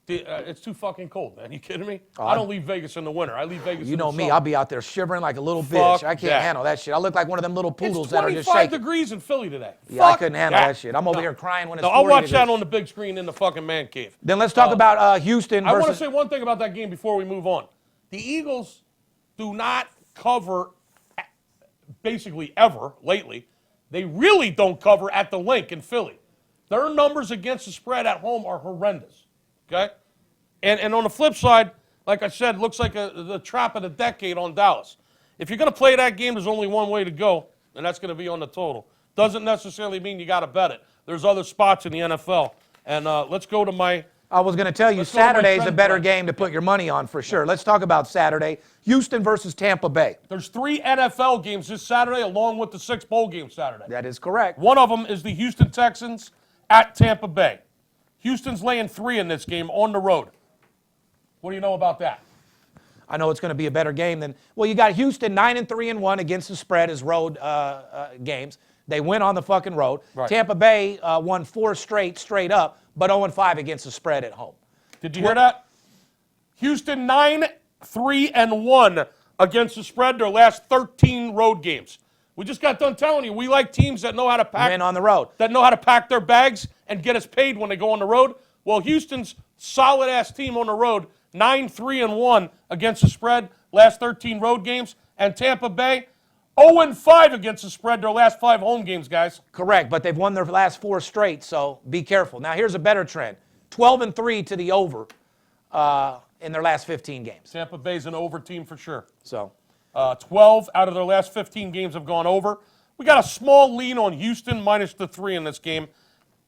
It's too fucking cold, man. You kidding me? I don't leave Vegas in the winter. I leave Vegas in the summer. You know me. I'll be out there shivering like a little bitch. I can't handle that shit. I look like one of them little poodles that are just shaking. It's 25 degrees in Philly today. Yeah, I couldn't handle that shit. I'm over here crying when it's 40 I'll watch degrees. that on the big screen in the fucking man cave. Then let's talk about Houston versus... I want to say one thing about that game before we move on. The Eagles do not cover basically ever lately. They really don't cover at the link in Philly. Their numbers against the spread at home are horrendous. Okay? And on the flip side, like I said, looks like the trap of the decade on Dallas. If you're going to play that game, there's only one way to go, and that's going to be on the total. Doesn't necessarily mean you got to bet it. There's other spots in the NFL. And let's go to my... I was going to tell you, Saturday's a better game to put your money on for sure. Let's talk about Saturday. Houston versus Tampa Bay. There's 3 NFL games this Saturday along with the 6 bowl games Saturday. That is correct. One of them is the Houston Texans at Tampa Bay. Houston's laying 3 in this game on the road. What do you know about that? I know it's going to be a better game than... Well, you got Houston 9-3-1 against the spread as road games. They win on the fucking road. Right. Tampa Bay won 4 straight up, but 0-5 against the spread at home. Did you hear that? Houston 9-3-1 against the spread their last 13 road games. We just got done telling you we like teams that know how to pack... Win on the road. That know how to pack their bags and get us paid when they go on the road. Well, Houston's solid-ass team on the road, 9-3-1 against the spread, last 13 road games. And Tampa Bay, 0-5 against the spread their last 5 home games, guys. Correct, but they've won their last 4 straight, so be careful. Now, here's a better trend. 12-3 to the over in their last 15 games. Tampa Bay's an over team for sure. So, 12 out of their last 15 games have gone over. We got a small lean on Houston minus the 3 in this game.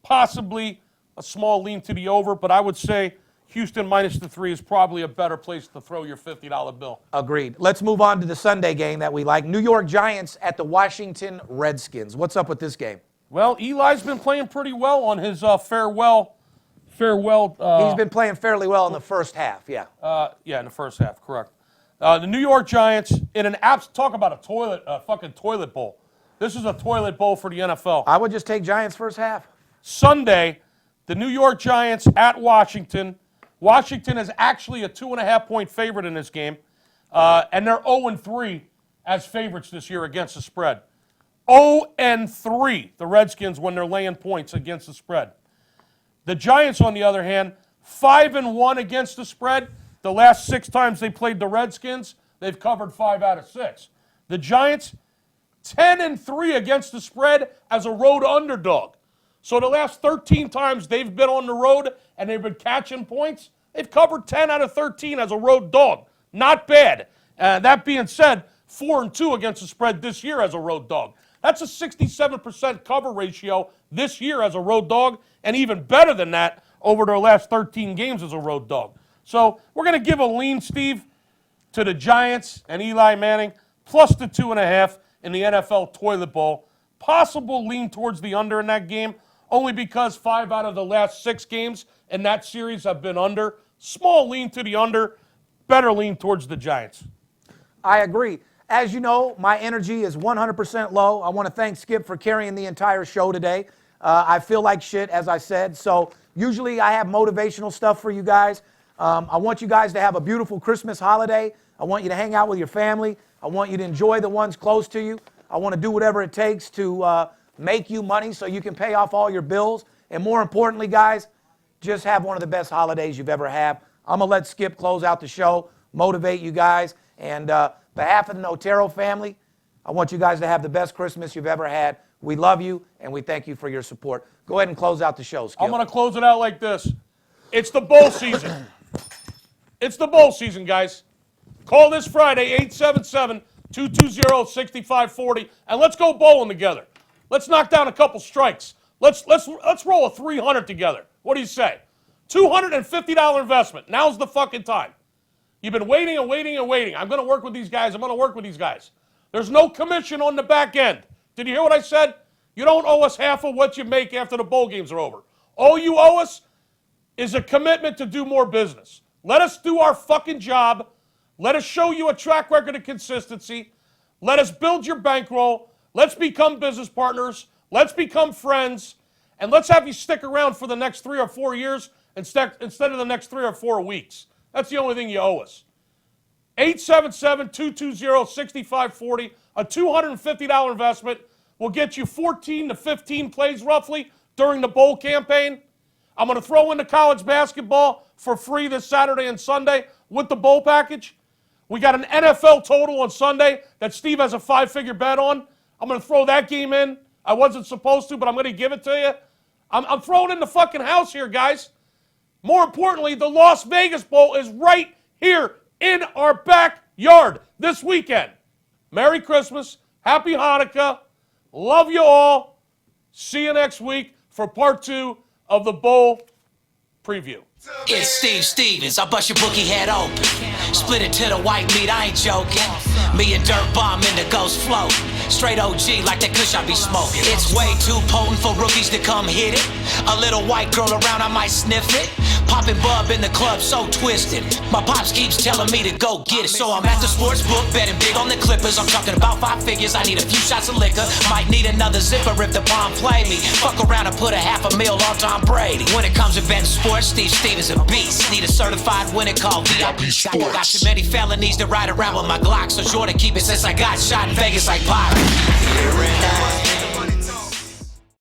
Possibly a small lean to the over, but I would say Houston minus the 3 is probably a better place to throw your $50 bill. agreed. Let's move on to the Sunday game that we like. New York Giants at the Washington Redskins. What's up with this game? Well, Eli's been playing pretty well on his farewell. He's been playing fairly well in the first half, yeah. Yeah, in the first half, correct. The New York Giants in an talk about a fucking toilet bowl. This is a toilet bowl for the NFL. I would just take Giants first half. Sunday, the New York Giants at Washington. Washington is actually a 2.5-point favorite in this game, and they're 0-3 as favorites this year against the spread. 0-3, the Redskins, when they're laying points against the spread. The Giants, on the other hand, 5-1 against the spread. The last 6 times they played the Redskins, they've covered 5 out of 6. The Giants, 10-3 against the spread as a road underdog. So the last 13 times they've been on the road and they've been catching points, they've covered 10 out of 13 as a road dog. Not bad. That being said, 4-2 against the spread this year as a road dog. That's a 67% cover ratio this year as a road dog, and even better than that over their last 13 games as a road dog. So we're going to give a lean, Steve, to the Giants and Eli Manning, plus the 2.5 in the NFL Toilet Bowl. Possible lean towards the under in that game, only because 5 out of the last 6 games in that series have been under. Small lean to the under, better lean towards the Giants. I agree. As you know, my energy is 100% low. I want to thank Skip for carrying the entire show today. I feel like shit, as I said. So usually I have motivational stuff for you guys. I want you guys to have a beautiful Christmas holiday. I want you to hang out with your family. I want you to enjoy the ones close to you. I want to do whatever it takes to make you money so you can pay off all your bills. And more importantly, guys, just have one of the best holidays you've ever had. I'm going to let Skip close out the show, motivate you guys. And behalf of the Notero family, I want you guys to have the best Christmas you've ever had. We love you, and we thank you for your support. Go ahead and close out the show, Skip. I'm going to close it out like this. It's the bowl season. It's the bowl season, guys. Call this Friday, 877-220-6540, and let's go bowling together. Let's knock down a couple strikes. Let's roll a 300 together. What do you say? $250 investment. Now's the fucking time. You've been waiting and waiting and waiting. I'm going to work with these guys. I'm going to work with these guys. There's no commission on the back end. Did you hear what I said? You don't owe us half of what you make after the bowl games are over. All you owe us is a commitment to do more business. Let us do our fucking job. Let us show you a track record of consistency. Let us build your bankroll. Let's become business partners. Let's become friends. And let's have you stick around for the next 3 or 4 years instead of the next 3 or 4 weeks. That's the only thing you owe us. 877-220-6540, a $250 investment will get you 14 to 15 plays roughly during the bowl campaign. I'm going to throw in the college basketball for free this Saturday and Sunday with the bowl package. We got an NFL total on Sunday that Steve has a 5-figure bet on. I'm going to throw that game in. I wasn't supposed to, but I'm going to give it to you. I'm throwing in the fucking house here, guys. More importantly, the Las Vegas Bowl is right here in our backyard this weekend. Merry Christmas. Happy Hanukkah. Love you all. See you next week for part 2 of the bowl preview. It's Steve Stevens, I bust your bookie head open. Split it to the white meat, I ain't joking. Me and Dirt Bomb in the ghost float. Straight OG like that kush I be smoking. It's way too potent for rookies to come hit it. A little white girl around, I might sniff it. Poppin' bub in the club, so twisted. My pops keeps telling me to go get it. So I'm at the sports book, betting big on the Clippers. I'm talking about 5 figures, I need a few shots of liquor. Might need another zipper if the bomb play me. Fuck around and put a $500,000 on Tom Brady. When it comes to betting sports, Steve Stevens a beast. Need a certified winner called VIP Sports. Got too many felonies to ride around with my Glock, so sure to keep it since I got shot in Vegas like Pirate.